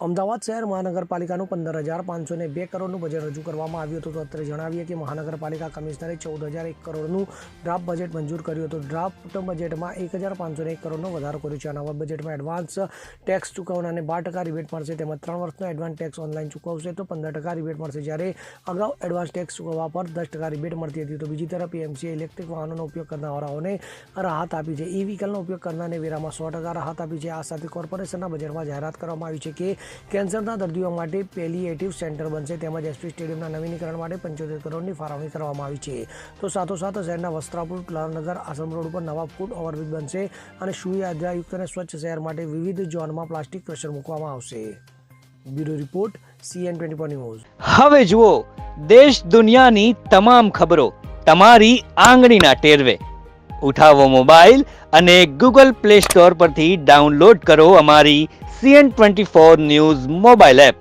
અમદાવાદ શહેર મહાનગરપાલિકાનું 15,502 કરોડનું બજેટ રજૂ કરવામાં આવ્યું હતું. તો અત્રે જણાવીએ કે મહાનગરપાલિકા કમિશનરે 14,001 કરોડનું ડ્રાફ્ટ બજેટ મંજૂર કર્યું હતું. ડ્રાફ્ટ બજેટમાં 1,501 કરોડનો વધારો કર્યો છે. આ નવા બજેટમાં એડવાન્સ ટેક્સ ચૂકવણાને 12% રિબેટ મળશે, તેમજ 3 વર્ષનો એડવાન્સ ટેક્સ ઓનલાઈન ચૂકવશે તો 15% રિબેટ મળશે, જ્યારે અગાઉ એડવાન્સ ટેક્સ ચૂકવવા પર 10% રિબેટ મળતી હતી. તો બીજી તરફ પીએમસીએ ઇલેક્ટ્રિક વાહનોનો ઉપયોગ કરનારાઓને રાહત આપી છે. ઈ વ્હીકલનો ઉપયોગ કરનારને વેરામાં 100% રાહત આપી છે. આ સાથે કોર્પોરેશનના બજેટમાં જાહેરાત કરવામાં આવી છે કે કેન્સરના દર્દીઓ માટે પેલિએટિવ સેન્ટર બનશે, તેમજ એસપી સ્ટેડિયમના નવીનીકરણ માટે 75 કરોડની ફાળવણી કરવામાં આવી છે. તો સાથોસાથ શહેરના વસ્ત્રાપુર, લાલનગર, આશ્રમ રોડ પર નવા ફૂટ ઓવરબ્રિજ બનશે અને સુવિધાયુક્ત અને સ્વચ્છ શહેર માટે વિવિધ ઝોનમાં પ્લાસ્ટિક ક્રશર મૂકવામાં આવશે. Bureau report CN24 news. હવે જુઓ દેશ દુનિયાની તમામ ખબરો તમારી આંગળીના ટેરવે. ઉઠાવો મોબાઈલ અને ગૂગલ પ્લે સ્ટોર પરથી ડાઉનલોડ કરો અમારી CN24 ન્યૂઝ મોબાઈલ એપ.